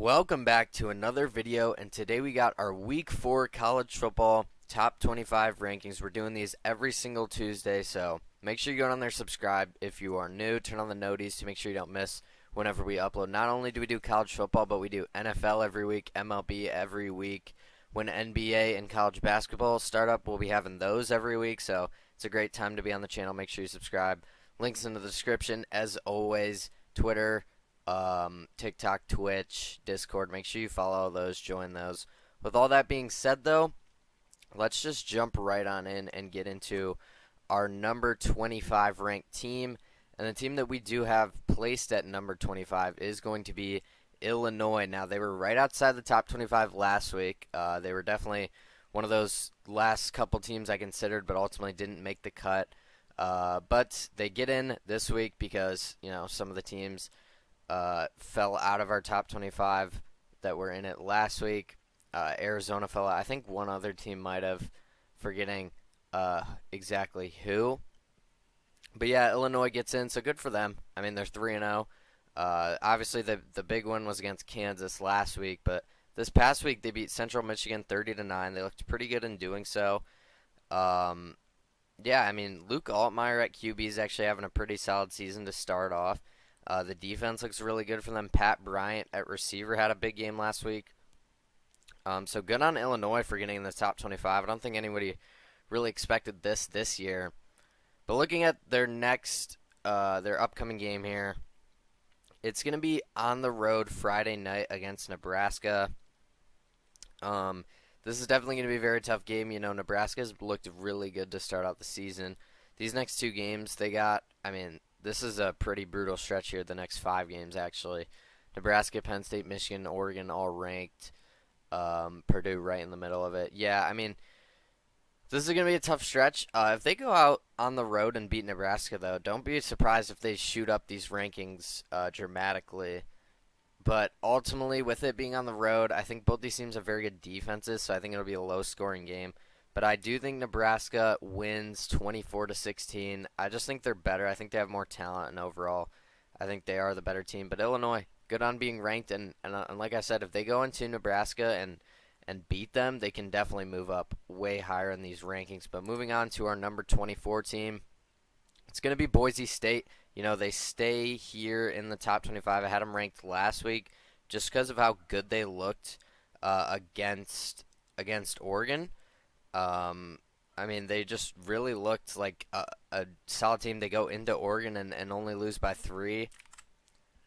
Welcome back to another video, and today we got our Week 4 college football top 25 rankings. We're doing these every single Tuesday, so make sure you go down there, subscribe. If you are new, turn on the noties to make sure you don't miss whenever we upload. Not only do we do college football, but we do NFL every week, MLB every week. When NBA and college basketball start up, we'll be having those every week, so it's a great time to be on the channel. Make sure you subscribe. Links in the description, as always. Twitter, TikTok, Twitch, Discord. Make sure you follow those, join those. With all that being said, though, let's just jump right on in and get into our number 25 ranked team. And the team that we do have placed at number 25 is going to be Illinois. Now, they were right outside the top 25 last week. They were definitely one of those last couple teams I considered, but ultimately didn't make the cut. But they get in this week because, some of the teams fell out of our top 25 that were in it last week. Arizona fell out. I think one other team might have, forgetting exactly who. But yeah, Illinois gets in, so good for them. I mean, they're 3-0. Obviously, the big one was against Kansas last week, but this past week they beat Central Michigan 30-9. They looked pretty good in doing so. Yeah, I mean, Luke Altmaier at QB is actually having a pretty solid season to start off. The defense looks really good for them. Pat Bryant at receiver had a big game last week. So good on Illinois for getting in the top 25. I don't think anybody really expected this year. But looking at their their upcoming game here, it's going to be on the road Friday night against Nebraska. This is definitely going to be a very tough game. Nebraska's looked really good to start out the season. These next two games, this is a pretty brutal stretch here, the next 5 games, actually. Nebraska, Penn State, Michigan, Oregon, all ranked. Purdue right in the middle of it. Yeah, this is going to be a tough stretch. If they go out on the road and beat Nebraska, though, don't be surprised if they shoot up these rankings dramatically. But ultimately, with it being on the road, I think both these teams have very good defenses, so I think it'll be a low-scoring game. But I do think Nebraska wins 24-16. I just think they're better. I think they have more talent, and overall, I think they are the better team. But Illinois, good on being ranked, and like I said, if they go into Nebraska and beat them, they can definitely move up way higher in these rankings. But moving on to our number 24 team, it's going to be Boise State. They stay here in the top 25. I had them ranked last week just because of how good they looked against Oregon. They just really looked like a solid team. They go into Oregon and only lose by 3.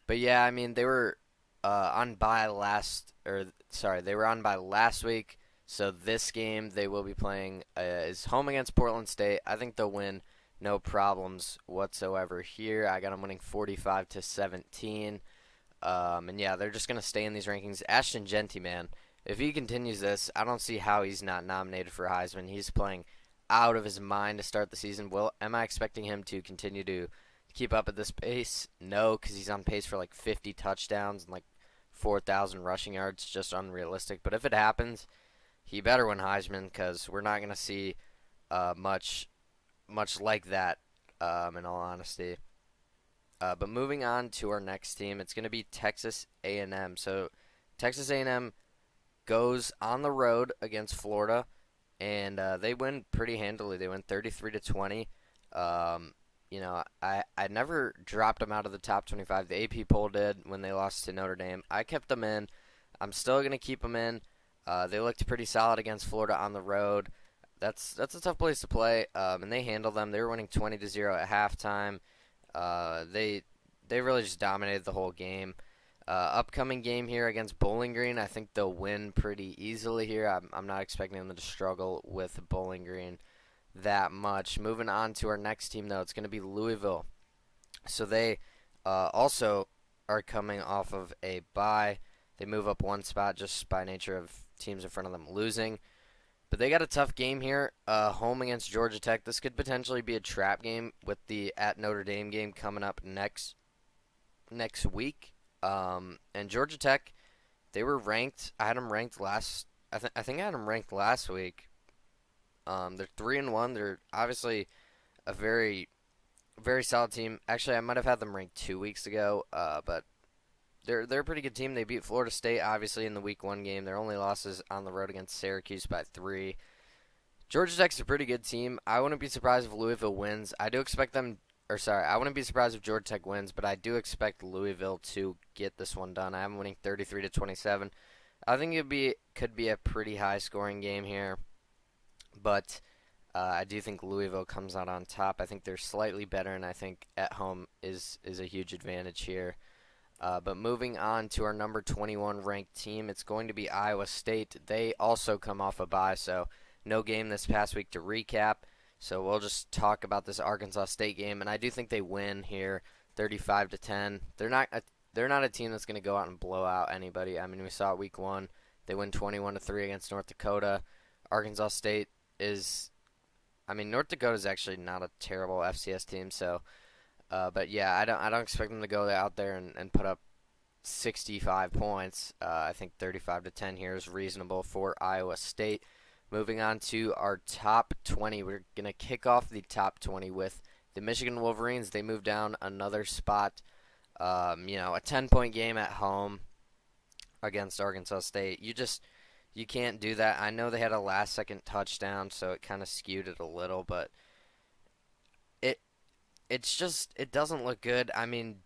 But yeah, they were on bye they were on bye last week. So this game they will be playing is home against Portland State. I think they'll win. No problems whatsoever here. I got them winning 45-17. And yeah, they're just going to stay in these rankings. Ashton Jeanty, man, if he continues this, I don't see how he's not nominated for Heisman. He's playing out of his mind to start the season. Am I expecting him to continue to keep up at this pace? No, because he's on pace for like 50 touchdowns and like 4,000 rushing yards. Just unrealistic. But if it happens, he better win Heisman because we're not going to see much like that, in all honesty. But moving on to our next team, it's going to be Texas A&M. So Texas A&M goes on the road against Florida, and they win pretty handily. They win 33-20. I never dropped them out of the top 25. The AP poll did when they lost to Notre Dame. I kept them in. I'm still going to keep them in. They looked pretty solid against Florida on the road. That's a tough place to play, and they handled them. They were winning 20-0 at halftime. They really just dominated the whole game. Upcoming game here against Bowling Green, I think they'll win pretty easily here. I'm not expecting them to struggle with Bowling Green that much. Moving on to our next team, though, it's going to be Louisville. So they also are coming off of a bye. They move up one spot just by nature of teams in front of them losing. But they got a tough game here, home against Georgia Tech. This could potentially be a trap game with the at Notre Dame game coming up next week. And Georgia Tech, they were ranked. I had them ranked last. I think I had them ranked last week. They're 3-1. They're obviously a very, very solid team. Actually, I might have had them ranked 2 weeks ago. But they're a pretty good team. They beat Florida State obviously in the Week 1 game. Their only losses on the road against Syracuse by 3. Georgia Tech's a pretty good team. I wouldn't be surprised if Louisville wins. I do expect them, or sorry, I wouldn't be surprised if Georgia Tech wins, but I do expect Louisville to get this one done. I am winning 33-27. I think could be a pretty high scoring game here, but I do think Louisville comes out on top. I think they're slightly better, and I think at home is a huge advantage here. But moving on to our number 21 ranked team, it's going to be Iowa State. They also come off a bye, so no game this past week to recap. So we'll just talk about this Arkansas State game, and I do think they win here, 35-10. They're not a team that's going to go out and blow out anybody. I mean, we saw it Week 1. They win 21-3 against North Dakota. Arkansas State is, I mean, North Dakota is actually not a terrible FCS team, so. But yeah, I don't expect them to go out there and put up 65 points. I think 35-10 here is reasonable for Iowa State. Moving on to our top 20, we're gonna kick off the top 20 with the Michigan Wolverines. They moved down another spot. A 10-point game at home against Arkansas State. You can't do that. I know they had a last-second touchdown, so it kind of skewed it a little, but it doesn't look good. I mean,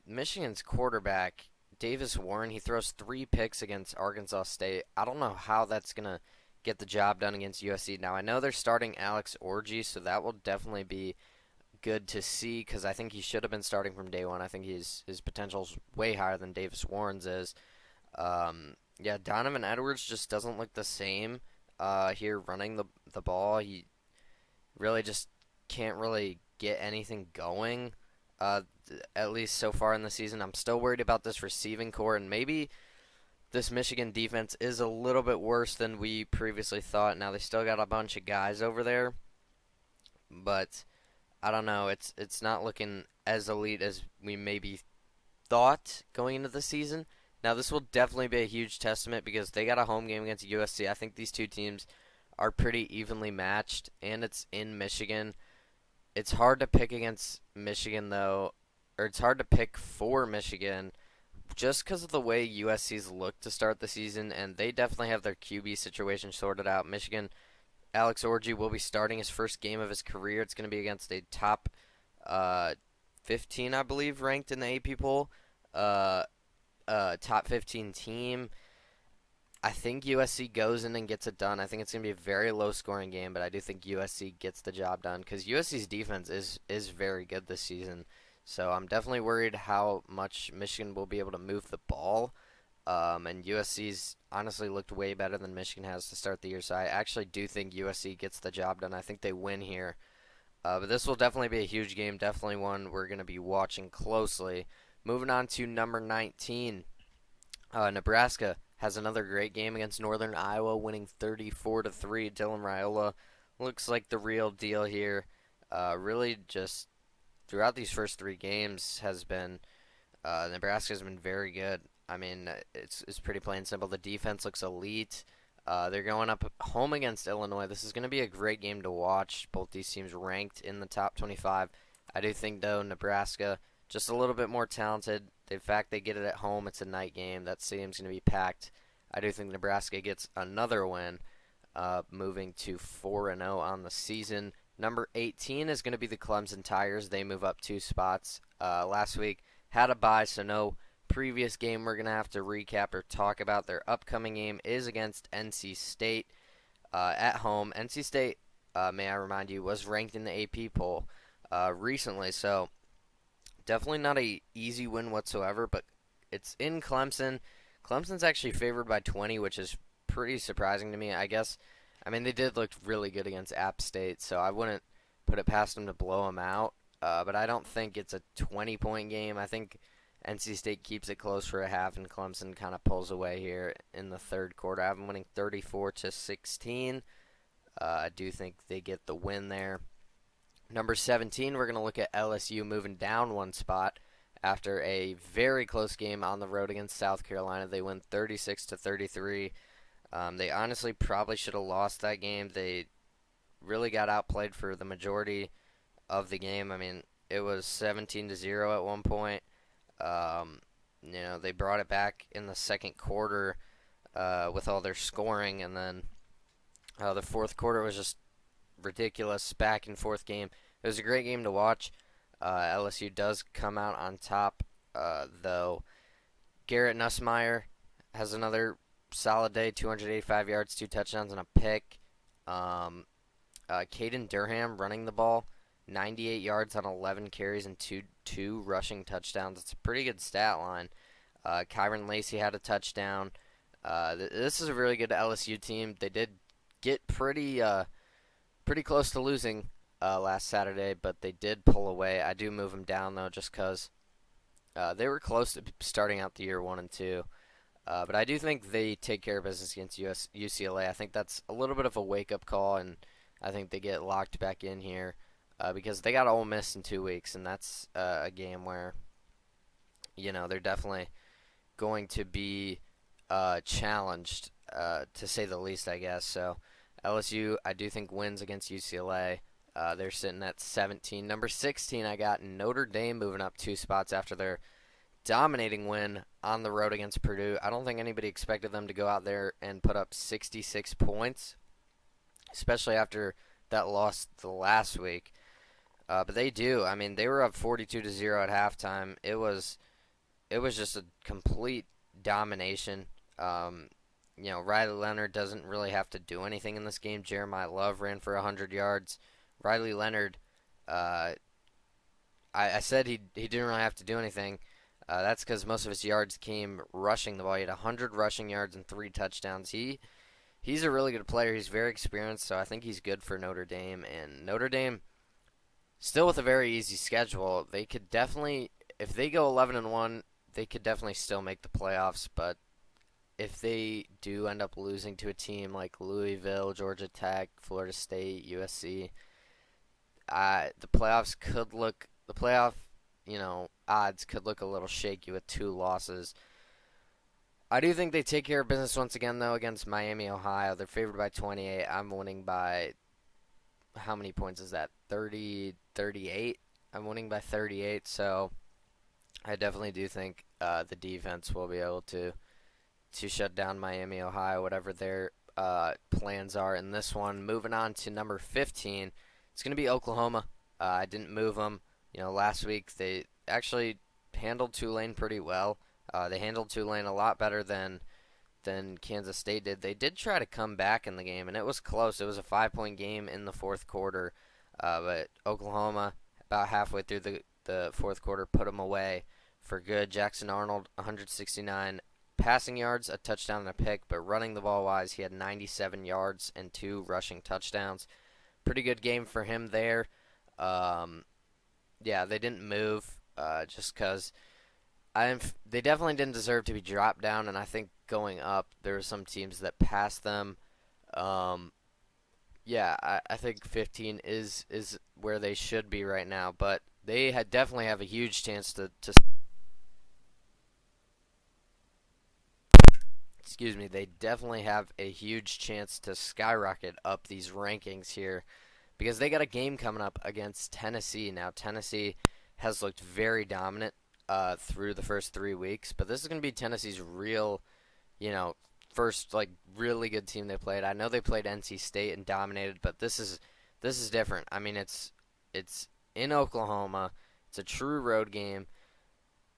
Michigan's quarterback, Davis Warren, he throws 3 picks against Arkansas State. I don't know how that's going to get the job done against USC. Now, I know they're starting Alex Orji, so that will definitely be good to see because I think he should have been starting from day one. I think his potential's way higher than Davis Warren's is. Donovan Edwards just doesn't look the same here running the ball. He really just can't really get anything going, at least so far in the season. I'm still worried about this receiving core, and maybe this Michigan defense is a little bit worse than we previously thought. Now, they still got a bunch of guys over there, but I don't know. It's not looking as elite as we maybe thought going into the season. Now, this will definitely be a huge testament because they got a home game against USC. I think these two teams are pretty evenly matched, and it's in Michigan. It's hard to pick against Michigan, though, or it's hard to pick for Michigan just because of the way USC's looked to start the season, and they definitely have their QB situation sorted out. Michigan, Alex Orji will be starting his first game of his career. It's going to be against a top 15, I believe, ranked in the AP poll, top 15 team. I think USC goes in and gets it done. I think it's going to be a very low-scoring game, but I do think USC gets the job done because USC's defense is very good this season. So I'm definitely worried how much Michigan will be able to move the ball. And USC's honestly looked way better than Michigan has to start the year. So I actually do think USC gets the job done. I think they win here. But this will definitely be a huge game. Definitely one we're going to be watching closely. Moving on to number 19, Nebraska has another great game against Northern Iowa, winning 34-3. Dylan Raiola looks like the real deal here. Really just throughout these first 3 games has been Nebraska's been very good. I mean, it's pretty plain simple. The defense looks elite. They're going up home against Illinois. This is going to be a great game to watch. Both these teams ranked in the top 25. I do think, though, Nebraska just a little bit more talented. In fact, they get it at home. It's a night game. That stadium's going to be packed. I do think Nebraska gets another win, moving to 4-0 on the season. Number 18 is going to be the Clemson Tigers. They move up 2 spots. Last week had a bye, so no previous game we're going to have to recap or talk about. Their upcoming game is against NC State at home. NC State, may I remind you, was ranked in the AP poll recently, so definitely not a easy win whatsoever, but it's in Clemson. Clemson's actually favored by 20, which is pretty surprising to me. I mean, they did look really good against App State, so I wouldn't put it past them to blow them out. But I don't think it's a 20-point game. I think NC State keeps it close for a half, and Clemson kind of pulls away here in the third quarter. I have them winning 34-16. I do think they get the win there. Number 17, we're going to look at LSU moving down 1 spot after a very close game on the road against South Carolina. They win 36-33. They honestly probably should have lost that game. They really got outplayed for the majority of the game. I mean, it was 17-0 at one point. They brought it back in the second quarter with all their scoring, and then the fourth quarter was just ridiculous back and forth game. It was a great game to watch. LSU does come out on top, though. Garrett Nussmeier has another solid day, 285 yards, 2 touchdowns, and a pick. Caden Durham running the ball, 98 yards on 11 carries and two rushing touchdowns. It's a pretty good stat line. Kyron Lacey had a touchdown. This is a really good LSU team. They did get pretty close to losing last Saturday, but they did pull away. I do move them down though, just because they were close to starting out the year 1-2. But I do think they take care of business against UCLA. I think that's a little bit of a wake-up call, and I think they get locked back in here because they got Ole Miss in 2 weeks, and that's a game where they're definitely going to be challenged, to say the least, I guess. So LSU, I do think, wins against UCLA. They're sitting at 17. Number 16, I got Notre Dame moving up 2 spots after their dominating win on the road against Purdue. I don't think anybody expected them to go out there and put up 66 points, especially after that loss the last week. But they do. I mean, they were up 42-0 at halftime. It was just a complete domination. Riley Leonard doesn't really have to do anything in this game. Jeremiah Love ran for 100 yards. Riley Leonard, I said he didn't really have to do anything. That's because most of his yards came rushing the ball. He had 100 rushing yards and 3 touchdowns. He's a really good player. He's very experienced, so I think he's good for Notre Dame. And Notre Dame, still with a very easy schedule, they could definitely, if they go 11-1, they could definitely still make the playoffs. But if they do end up losing to a team like Louisville, Georgia Tech, Florida State, USC, the playoff odds could look a little shaky with 2 losses. I do think they take care of business once again, though, against Miami, Ohio. They're favored by 28. I'm winning by, how many points is that? 38. I'm winning by 38, so I definitely do think the defense will be able to shut down Miami, Ohio, whatever their plans are in this one. Moving on to number 15, it's going to be Oklahoma. I didn't move them. Last week they actually handled Tulane pretty well. They handled Tulane a lot better than Kansas State did. They did try to come back in the game, and it was close. It was a 5-point game in the fourth quarter, but Oklahoma, about halfway through the fourth quarter, put them away for good. Jackson Arnold, 169 passing yards, a touchdown and a pick, but running the ball wise, he had 97 yards and 2 rushing touchdowns. Pretty good game for him there. Yeah, they didn't move just because they definitely didn't deserve to be dropped down, and I think going up, there were some teams that passed them. Yeah, I think 15 is where they should be right now, but they definitely have a huge chance to excuse me, they definitely have a huge chance to skyrocket up these rankings here because they got a game coming up against Tennessee. Now, Tennessee has looked very dominant through the first 3 weeks, but this is going to be Tennessee's real, first really good team they played. I know they played NC State and dominated, but this is different. I mean, it's in Oklahoma. It's a true road game,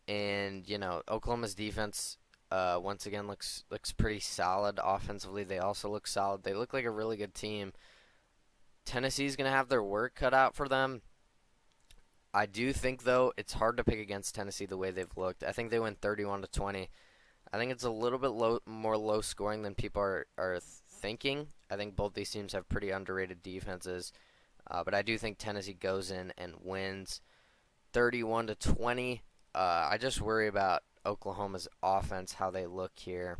and Oklahoma's defense once again looks pretty solid. Offensively, they also look solid. They look like a really good team. Tennessee's going to have their work cut out for them. I do think, though, it's hard to pick against Tennessee the way they've looked. I think they win 31-20. I think it's a little bit more low scoring than people are thinking. I think both these teams have pretty underrated defenses, but I do think Tennessee goes in and wins 31-20. I just worry about Oklahoma's offense, how they look here.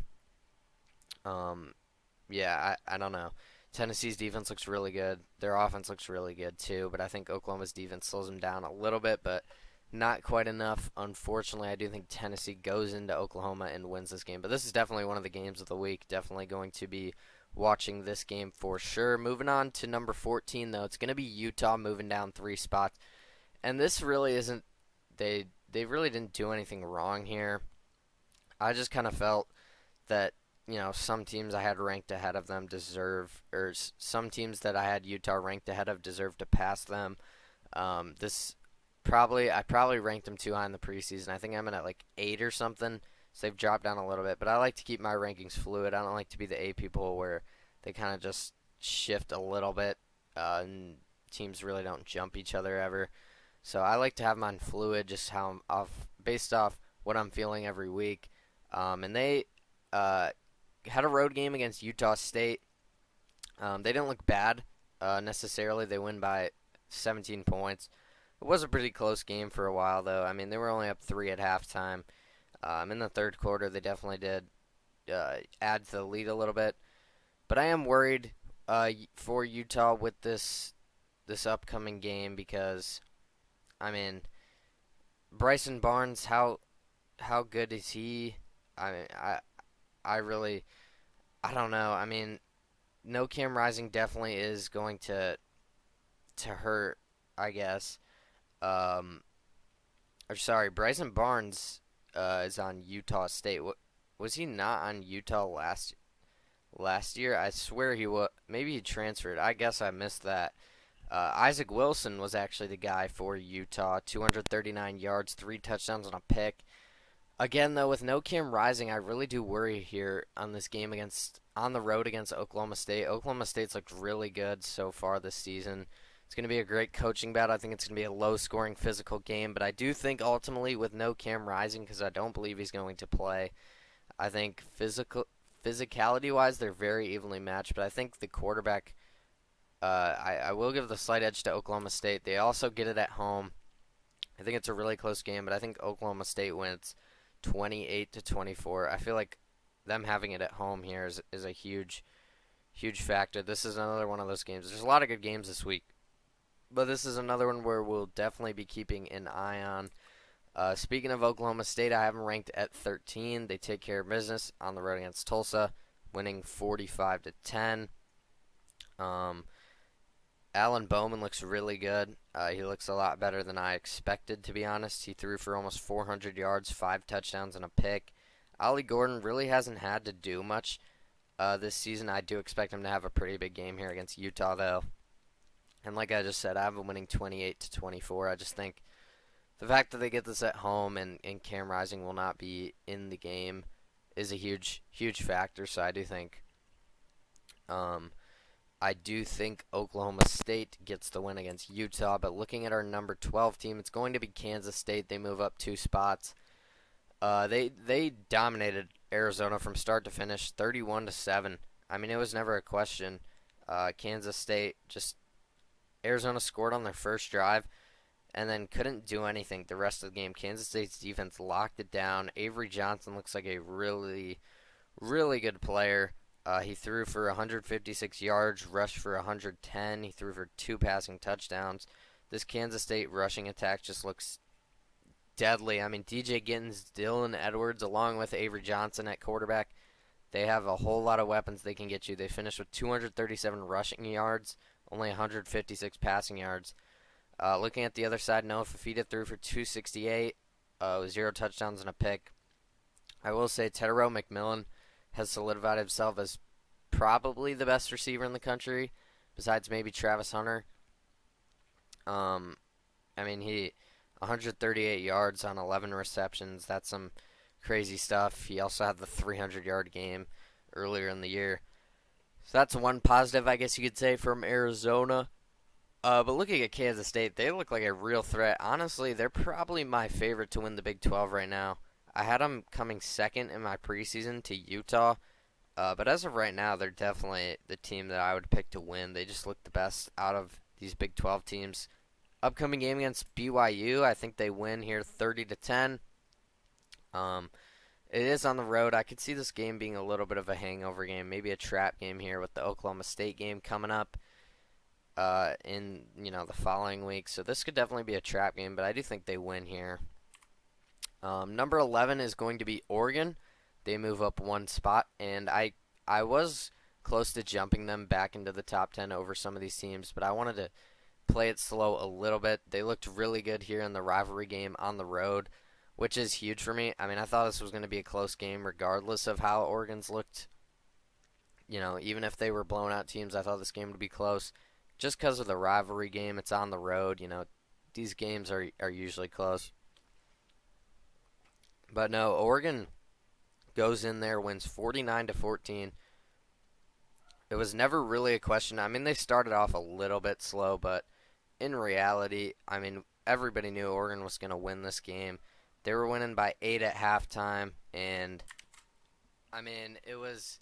Yeah, I don't know. Tennessee's defense looks really good. Their offense looks really good too, but I think Oklahoma's defense slows them down a little bit, but not quite enough. Unfortunately, I do think Tennessee goes into Oklahoma and wins this game, but this is definitely one of the games of the week. Definitely going to be watching this game for sure. Moving on to number 14, though, it's going to be Utah moving down 3 spots, and this really isn't. They really didn't do anything wrong here. I just kind of felt that some teams I had ranked ahead of them some teams that I had Utah ranked ahead of deserve to pass them. This I probably ranked them too high in the preseason. I think I'm at like 8 or something, so they've dropped down a little bit. But I like to keep my rankings fluid. I don't like to be the A people where they kind of just shift a little bit, and teams really don't jump each other ever. So I like to have mine fluid, just how based off what I'm feeling every week. And they had a road game against Utah State. They didn't look bad necessarily. They win by 17 points. It was a pretty close game for a while, though. I mean, they were only up 3 at halftime. In the third quarter, they definitely did add to the lead a little bit. But I am worried for Utah with this upcoming game because, I mean, Bryson Barnes, how good is he? I mean, I don't know. I mean, no Cam Rising definitely is going to hurt, I guess. Or sorry, Bryson Barnes is on Utah State. Was he not on Utah last year? I swear he was. Maybe he transferred. I guess I missed that. Isaac Wilson was actually the guy for Utah. 239 yards, 3 touchdowns, and a pick. Again, though, with no Cam Rising, I really do worry here on this game on the road against Oklahoma State. Oklahoma State's looked really good so far this season. It's going to be a great coaching battle. I think it's going to be a low-scoring physical game, but I do think ultimately with no Cam Rising, because I don't believe he's going to play, I think physicality-wise they're very evenly matched, but I think the quarterback, I will give the slight edge to Oklahoma State. They also get it at home. I think it's a really close game, but I think Oklahoma State wins 28-24. I feel like them having it at home here is a huge factor. This is another one of those games. There's a lot of good games this week, but this is another one where we'll definitely be keeping an eye on. Speaking of Oklahoma State, I have them ranked at 13. They take care of business on the road against Tulsa, winning 45-10. Alan Bowman looks really good. He looks a lot better than I expected, to be honest. He threw for almost 400 yards, 5 touchdowns, and a pick. Ollie Gordon really hasn't had to do much this season. I do expect him to have a pretty big game here against Utah, though. And like I just said, I have them winning 28-24. I just think the fact that they get this at home and Cam Rising will not be in the game is a huge factor. So I do think Oklahoma State gets the win against Utah. But looking at our number 12 team, it's going to be Kansas State. They move up 2 spots. They dominated Arizona from start to finish, 31-7. I mean, it was never a question. Kansas State Arizona scored on their first drive and then couldn't do anything the rest of the game. Kansas State's defense locked it down. Avery Johnson looks like a really, really good player. He threw for 156 yards, rushed for 110. He threw for 2 passing touchdowns. This Kansas State rushing attack just looks deadly. I mean, DJ Gittens, Dylan Edwards, along with Avery Johnson at quarterback, they have a whole lot of weapons they can get you. They finished with 237 rushing yards, only 156 passing yards. Looking at the other side, Noah Fafita threw for 268, with 0 touchdowns and a pick. I will say Tedero McMillan has solidified himself as probably the best receiver in the country, besides maybe Travis Hunter. I mean, he 138 yards on 11 receptions. That's some crazy stuff. He also had the 300-yard game earlier in the year. So that's one positive, I guess you could say, from Arizona. But looking at Kansas State, they look like a real threat. Honestly, they're probably my favorite to win the Big 12 right now. I had them coming second in my preseason to Utah. But as of right now, they're definitely the team that I would pick to win. They just look the best out of these Big 12 teams. Upcoming game against BYU, I think they win here 30-10. It is on the road. I could see this game being a little bit of a hangover game, maybe a trap game here with the Oklahoma State game coming up in the following week. So this could definitely be a trap game, but I do think they win here. Number 11 is going to be Oregon. They move up 1 spot, and I was close to jumping them back into the top 10 over some of these teams, but I wanted to play it slow a little bit. They looked really good here in the rivalry game on the road which is huge for me. I mean, I thought this was going to be a close game regardless of how Oregon's looked. Even if they were blowing out teams, I thought this game would be close. Just because of the rivalry game, it's on the road. These games are usually close. But no, Oregon goes in there, wins 49-14. It was never really a question. I mean, they started off a little bit slow, but in reality, I mean, everybody knew Oregon was going to win this game. They were winning by 8 at halftime, and I mean, it was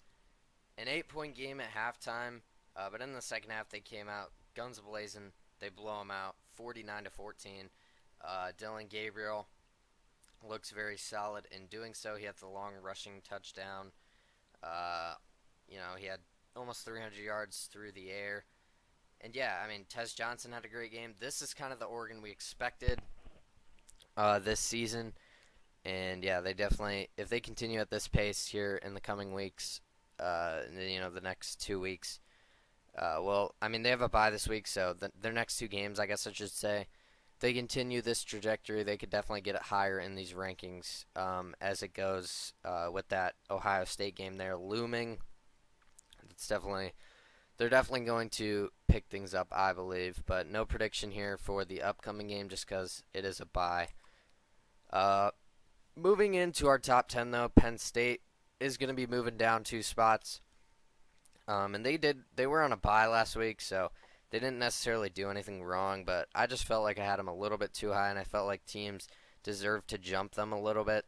an 8-point game at halftime, but in the second half, they came out guns blazing. They blow them out 49-14. Dylan Gabriel looks very solid in doing so. He had the long rushing touchdown. He had almost 300 yards through the air. And yeah, I mean, Tez Johnson had a great game. This is kind of the Oregon we expected this season. And yeah, they definitely, if they continue at this pace here in the coming weeks, the next 2 weeks, I mean, they have a bye this week, so their next two games, I guess I should say, if they continue this trajectory, they could definitely get it higher in these rankings as it goes with that Ohio State game there looming. They're definitely going to pick things up, I believe, but no prediction here for the upcoming game just because it is a bye. Moving into our top 10, though, Penn State is going to be moving down 2 spots. And they were on a bye last week, so they didn't necessarily do anything wrong, but I just felt like I had them a little bit too high, and I felt like teams deserved to jump them a little bit.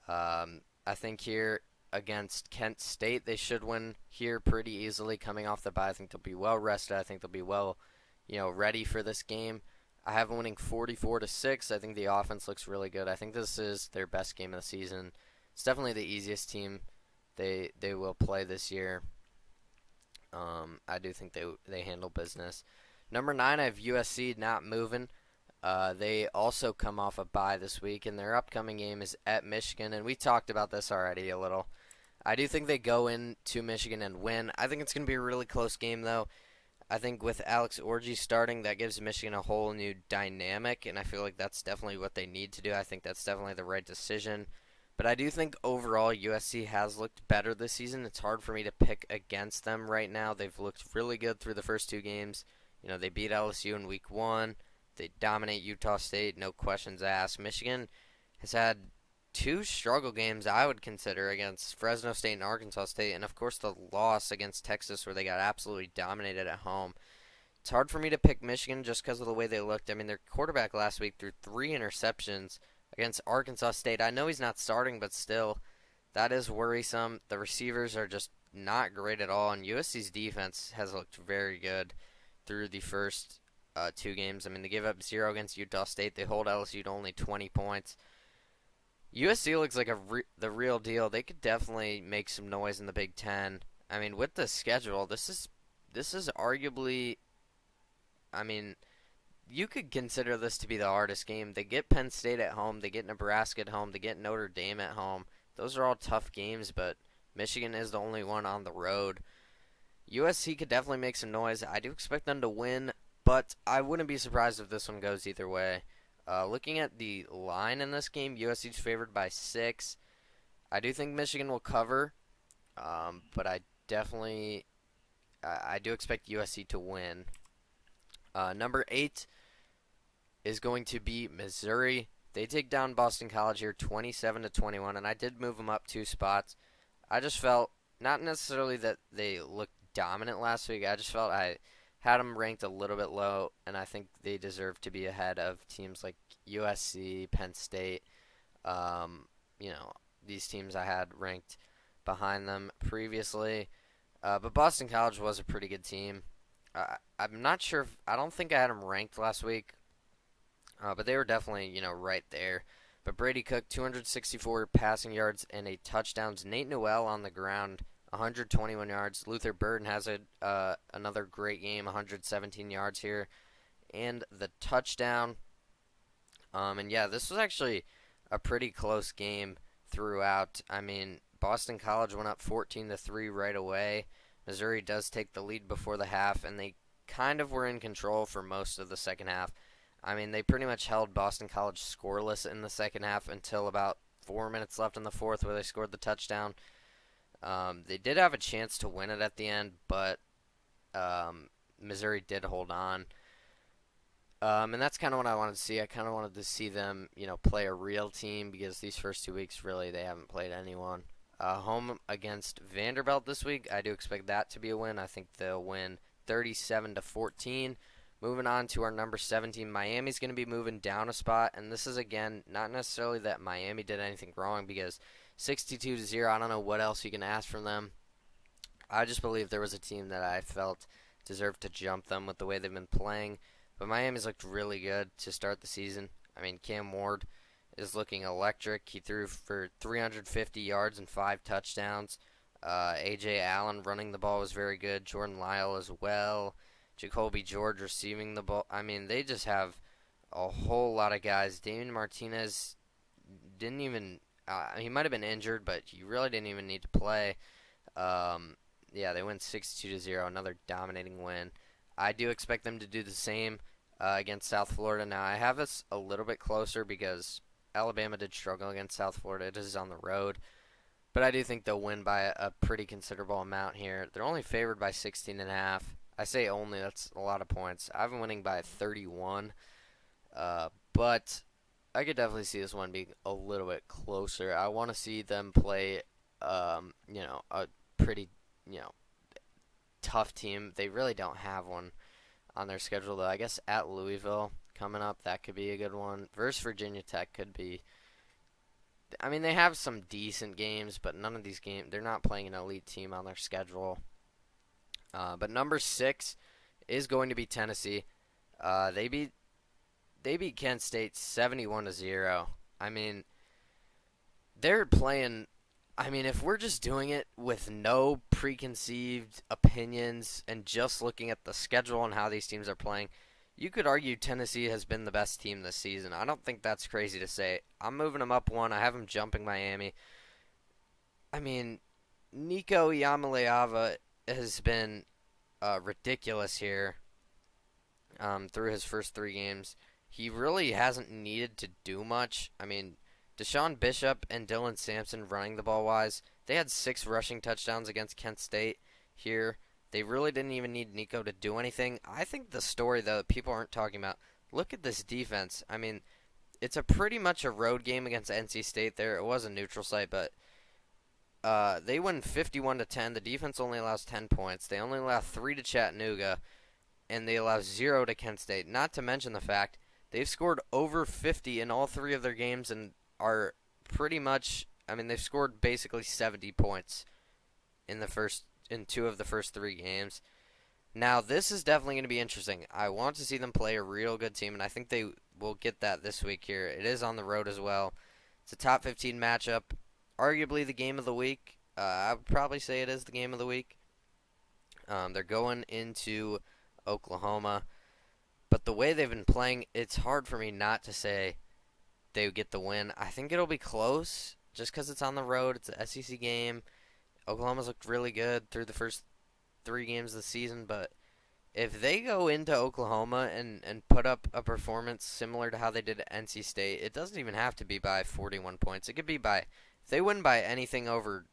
I think here against Kent State, they should win here pretty easily coming off the bye. I think they'll be well rested. I think they'll be well, ready for this game. I have them winning 44-6. I think the offense looks really good. I think this is their best game of the season. It's definitely the easiest team they will play this year. I do think they handle business. Number 9, I have USC not moving. They also come off a bye this week, and their upcoming game is at Michigan, and we talked about this already a little. I do think they go into Michigan and win. I think it's going to be a really close game, though. I think with Alex Orji starting, that gives Michigan a whole new dynamic, and I feel like that's definitely what they need to do. I think that's definitely the right decision. But I do think overall USC has looked better this season. It's hard for me to pick against them right now. They've looked really good through the first 2 games. They beat LSU in week 1. They dominate Utah State, no questions asked. Michigan has had 2 struggle games I would consider against Fresno State and Arkansas State, and of course the loss against Texas where they got absolutely dominated at home. It's hard for me to pick Michigan just because of the way they looked. I mean, their quarterback last week threw 3 interceptions against Arkansas State. I know he's not starting, but still, that is worrisome. The receivers are just not great at all, and USC's defense has looked very good through the first 2 games. I mean, they gave up 0 against Utah State. They hold LSU to only 20 points. USC looks like the real deal. They could definitely make some noise in the Big Ten. I mean, with the schedule, this is arguably, I mean, you could consider this to be the hardest game. They get Penn State at home. They get Nebraska at home. They get Notre Dame at home. Those are all tough games, but Michigan is the only one on the road. USC could definitely make some noise. I do expect them to win, but I wouldn't be surprised if this one goes either way. Looking at the line in this game, USC's favored by 6. I do think Michigan will cover, but I do expect USC to win. Number 8 is going to be Missouri. They take down Boston College here 27-21, and I did move them up 2 spots. I just felt, not necessarily that they looked dominant last week, I just felt I had them ranked a little bit low, and I think they deserve to be ahead of teams like USC, Penn State. These teams I had ranked behind them previously. But Boston College was a pretty good team. I'm not sure. I don't think I had them ranked last week, but they were definitely right there. But Brady Cook, 264 passing yards and a touchdowns. Nate Noel on the ground, 121 yards. Luther Burden has another great game, 117 yards here, and the touchdown. And yeah, this was actually a pretty close game throughout. I mean, Boston College went up 14-3 right away. Missouri does take the lead before the half, and they kind of were in control for most of the second half. I mean, they pretty much held Boston College scoreless in the second half until about 4 minutes left in the fourth, where they scored the touchdown. They did have a chance to win it at the end, but Missouri did hold on. And that's kind of what I wanted to see. I kind of wanted to see them, play a real team because these first 2 weeks, really, they haven't played anyone. Home against Vanderbilt this week, I do expect that to be a win. I think they'll win 37-14. Moving on to our number 17, Miami's going to be moving down a spot, and this is, again, not necessarily that Miami did anything wrong because 62-0, I don't know what else you can ask from them. I just believe there was a team that I felt deserved to jump them with the way they've been playing. But Miami's looked really good to start the season. I mean, Cam Ward is looking electric. He threw for 350 yards and 5 touchdowns. A.J. Allen running the ball was very good. Jordan Lyle as well. Jacoby George receiving the ball. I mean, they just have a whole lot of guys. Damian Martinez didn't even he might have been injured, but he really didn't even need to play. Yeah, they win 62-0, another dominating win. I do expect them to do the same against South Florida. Now, I have this a little bit closer because Alabama did struggle against South Florida. It is on the road. But I do think they'll win by a pretty considerable amount here. They're only favored by 16.5. I say only, that's a lot of points. I have them winning by 31. But I could definitely see this one being a little bit closer. I want to see them play, a pretty, tough team. They really don't have one on their schedule, though. I guess at Louisville coming up, that could be a good one. Versus Virginia Tech could be. I mean, they have some decent games, but none of these games, they're not playing an elite team on their schedule. But number 6 is going to be Tennessee. They beat Kent State 71-0. I mean, they're playing. I mean, if we're just doing it with no preconceived opinions and just looking at the schedule and how these teams are playing, you could argue Tennessee has been the best team this season. I don't think that's crazy to say. I'm moving them up one. I have them jumping Miami. I mean, Nico Iamaleava has been ridiculous here through his first 3 games. He really hasn't needed to do much. I mean, Deshaun Bishop and Dylan Sampson running the ball wise, they had 6 rushing touchdowns against Kent State here. They really didn't even need Nico to do anything. I think the story, though, that people aren't talking about, look at this defense. I mean, it's a pretty much a road game against NC State there. It was a neutral site, but they win 51-10. The defense only allows 10 points. They only allow 3 to Chattanooga, and they allow 0 to Kent State. Not to mention the fact they've scored over 50 in all 3 of their games and are pretty much, I mean, they've scored basically 70 points in 2 of the first 3 games. Now, this is definitely going to be interesting. I want to see them play a real good team, and I think they will get that this week here. It is on the road as well. It's a top 15 matchup. Arguably the game of the week. I would probably say it is the game of the week. They're going into Oklahoma. But the way they've been playing, it's hard for me not to say they would get the win. I think it'll be close just because it's on the road. It's an SEC game. Oklahoma's looked really good through the first 3 games of the season, but if they go into Oklahoma and put up a performance similar to how they did at NC State, it doesn't even have to be by 41 points. It could be by, if they win by anything over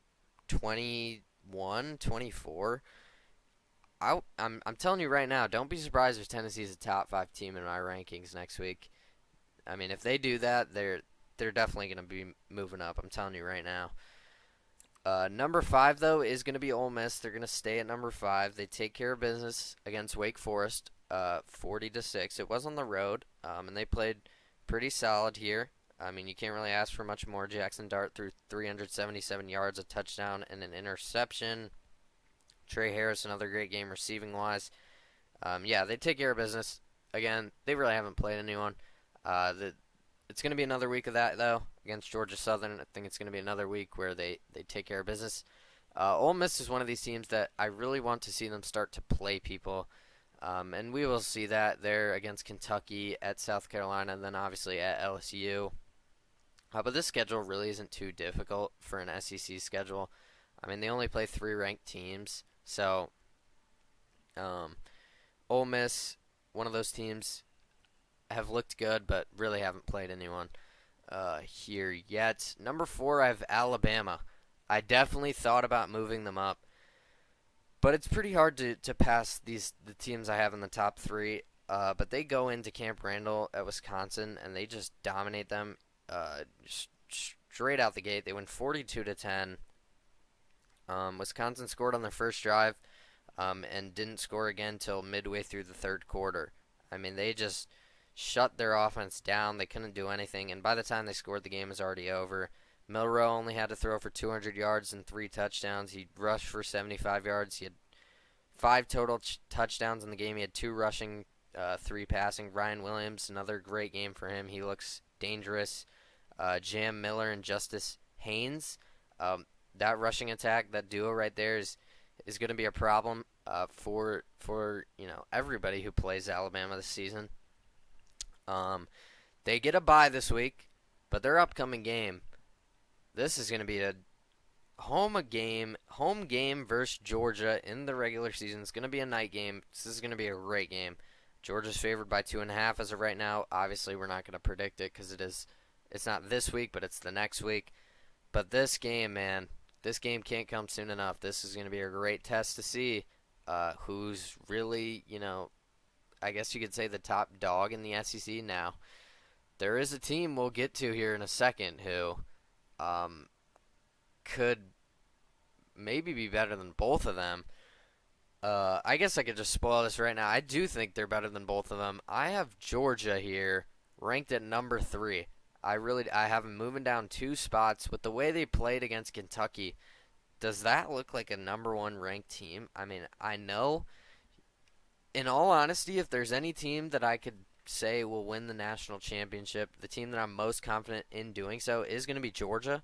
21, 24, I'm telling you right now, don't be surprised if Tennessee's a top 5 team in my rankings next week. I mean, if they do that, they're definitely going to be moving up. I'm telling you right now. Number 5, though, is going to be Ole Miss. They're going to stay at number 5. They take care of business against Wake Forest, 40-6. It was on the road, and they played pretty solid here. I mean, you can't really ask for much more. Jackson Dart threw 377 yards, a touchdown, and an interception. Trey Harris, another great game receiving-wise. Yeah, they take care of business. Again, they really haven't played anyone. It's going to be another week of that, though, against Georgia Southern. I think it's going to be another week where they take care of business. Ole Miss is one of these teams that I really want to see them start to play people. And we will see that there against Kentucky, at South Carolina, and then obviously at LSU. But this schedule really isn't too difficult for an SEC schedule. I mean, they only play 3 ranked teams. So, Ole Miss, one of those teams, have looked good, but really haven't played anyone here yet. Number 4, I have Alabama. I definitely thought about moving them up, but it's pretty hard to pass the teams I have in the top 3. But they go into Camp Randall at Wisconsin and they just dominate them straight out the gate. They win 42-10. Wisconsin scored on their first drive and didn't score again till midway through the third quarter. I mean, they just shut their offense down. They couldn't do anything, and by the time they scored, the game was already over. Milroe only had to throw for 200 yards and 3 touchdowns. He rushed for 75 yards. He had 5 total touchdowns in the game. He had 2 rushing, 3 passing. Ryan Williams, another great game for him. He looks dangerous. Jam Miller and Justice Haynes. That rushing attack, that duo right there is going to be a problem for everybody who plays Alabama this season. They get a bye this week, but their upcoming game, this is going to be a home game versus Georgia in the regular season. It's going to be a night game. This is going to be a great game. Georgia's favored by 2.5 as of right now. Obviously, we're not going to predict it because it's not this week, but it's the next week. But this game, man, this game can't come soon enough. This is going to be a great test to see who's really, I guess you could say the top dog in the SEC now. There is a team we'll get to here in a second who could maybe be better than both of them. I guess I could just spoil this right now. I do think they're better than both of them. I have Georgia here ranked at number 3. I have them moving down 2 spots with the way they played against Kentucky. Does that look like a number 1 ranked team? I mean, I know, in all honesty, if there's any team that I could say will win the national championship, the team that I'm most confident in doing so is going to be Georgia.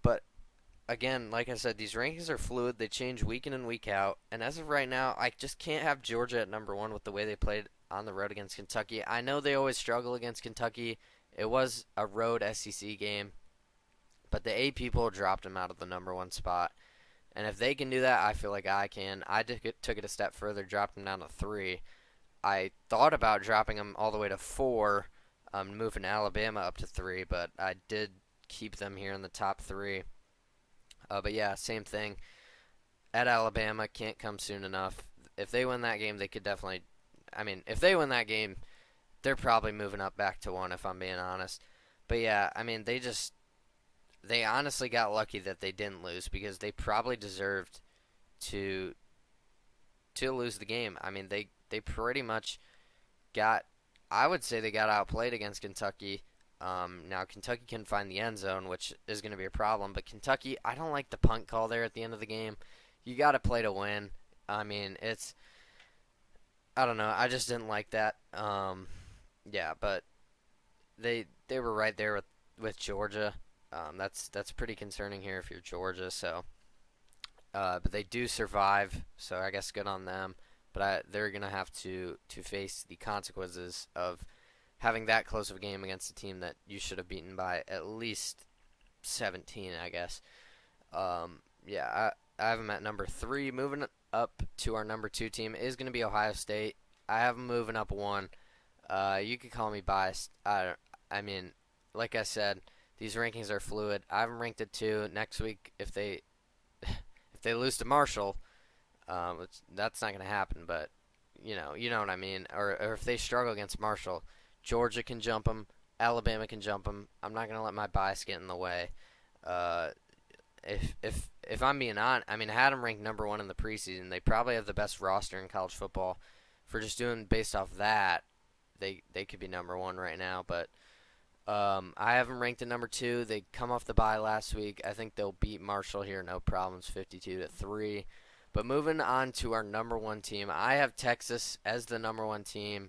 But again, like I said, these rankings are fluid. They change week in and week out. And as of right now, I just can't have Georgia at number 1 with the way they played on the road against Kentucky. I know they always struggle against Kentucky. It was a road SEC game, but the AP poll dropped them out of the number 1 spot. And if they can do that, I feel like I can. I took it a step further, dropped them down to 3. I thought about dropping them all the way to 4, moving Alabama up to 3, but I did keep them here in the top 3. But yeah, same thing. At Alabama, can't come soon enough. If they win that game, they could definitely. I mean, if they win that game, they're probably moving up back to 1 if I'm being honest. But yeah, I mean, they honestly got lucky that they didn't lose because they probably deserved to lose the game. I mean, they pretty much I would say they got outplayed against Kentucky. Now Kentucky can find the end zone, which is going to be a problem, but Kentucky, I don't like the punt call there at the end of the game. You got to play to win. I mean, I don't know. I just didn't like that. Yeah, but they were right there with Georgia. That's pretty concerning here if you're Georgia. So, but they do survive. So I guess good on them. But they're gonna have to face the consequences of having that close of a game against a team that you should have beaten by at least 17, I guess. Yeah, I have them at number 3. Moving up to our number 2 team is gonna be Ohio State. I have them moving up 1. You could call me biased. I mean, like I said, these rankings are fluid. I have them ranked at 2. Next week, if they lose to Marshall, that's not going to happen. But you know what I mean. Or if they struggle against Marshall, Georgia can jump them. Alabama can jump them. I'm not going to let my bias get in the way. If I'm being honest, I mean, I had them ranked number 1 in the preseason. They probably have the best roster in college football. For just doing based off that, they could be number 1 right now, but I have them ranked at number 2. They come off the bye last week. I think they'll beat Marshall here, no problems, 52-3. But moving on to our number 1 team, I have Texas as the number 1 team.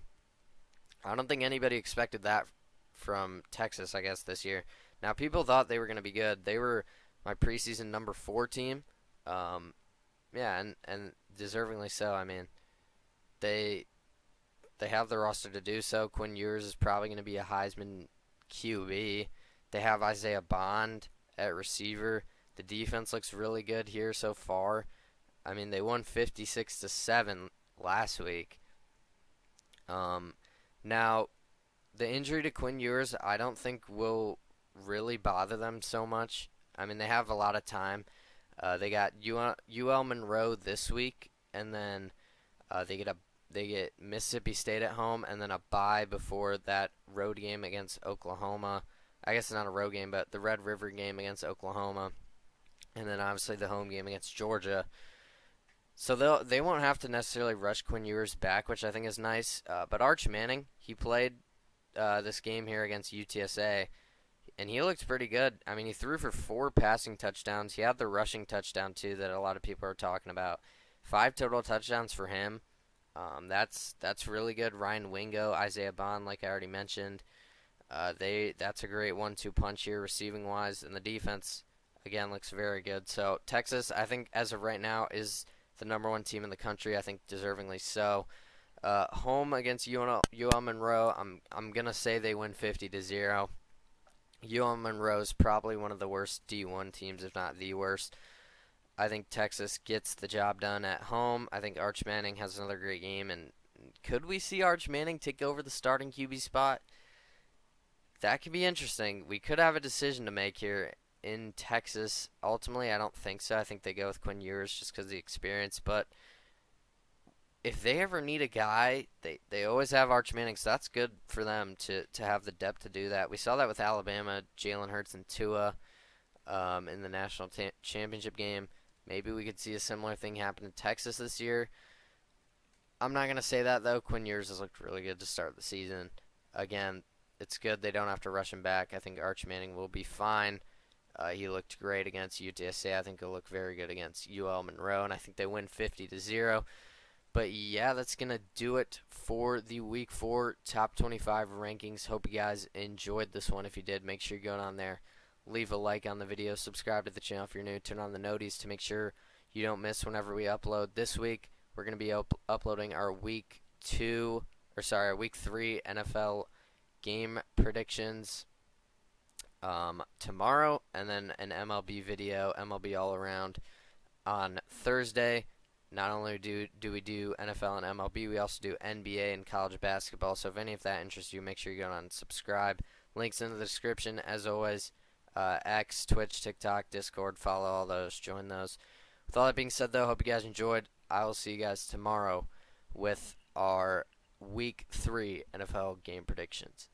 I don't think anybody expected that from Texas, I guess, this year. Now, people thought they were going to be good. They were my preseason number 4 team. Yeah, and deservingly so. I mean, they have the roster to do so. Quinn Ewers is probably going to be a Heisman QB. They have Isaiah Bond at receiver. The defense looks really good here so far. I mean, they won 56-7 last week. Now the injury to Quinn Ewers, I don't think will really bother them so much. I mean, they have a lot of time. They got UL Monroe this week, and then they get Mississippi State at home, and then a bye before that road game against Oklahoma. I guess it's not a road game, but the Red River game against Oklahoma, and then obviously the home game against Georgia. So they won't have to necessarily rush Quinn Ewers back, which I think is nice. But Arch Manning, he played this game here against UTSA, and he looked pretty good. I mean, he threw for 4 passing touchdowns. He had the rushing touchdown too that a lot of people are talking about. 5 total touchdowns for him. That's really good. Ryan Wingo, Isaiah Bond, like I already mentioned. That's a great 1-2 punch here receiving wise, and the defense again looks very good. So Texas, I think as of right now, is the number 1 team in the country. I think deservingly so. Home against UL Monroe, I'm gonna say they win 50-0. UL Monroe is probably one of the worst D1 teams, if not the worst. I think Texas gets the job done at home. I think Arch Manning has another great game, and could we see Arch Manning take over the starting QB spot? That could be interesting. We could have a decision to make here in Texas. Ultimately, I don't think so. I think they go with Quinn Ewers just because of the experience. But if they ever need a guy, they always have Arch Manning, so that's good for them to have the depth to do that. We saw that with Alabama, Jalen Hurts and Tua in the national championship game. Maybe we could see a similar thing happen in Texas this year. I'm not going to say that, though. Quinn Ewers has looked really good to start the season. Again, it's good they don't have to rush him back. I think Arch Manning will be fine. He looked great against UTSA. I think he'll look very good against UL Monroe, and I think they win 50-0. But yeah, that's going to do it for the Week 4 Top 25 rankings. Hope you guys enjoyed this one. If you did, make sure you go on there, leave a like on the video, subscribe to the channel if you're new, turn on the noties to make sure you don't miss whenever we upload. This week, we're going to be uploading our Week 3 NFL game predictions tomorrow, and then an MLB video, MLB All Around, on Thursday. Not only do we do NFL and MLB, we also do NBA and college basketball. So if any of that interests you, make sure you go on and subscribe. Links in the description, as always. X, Twitch, TikTok, Discord, follow all those, join those. With all that being said, though, hope you guys enjoyed. I will see you guys tomorrow with our Week 3 NFL game predictions.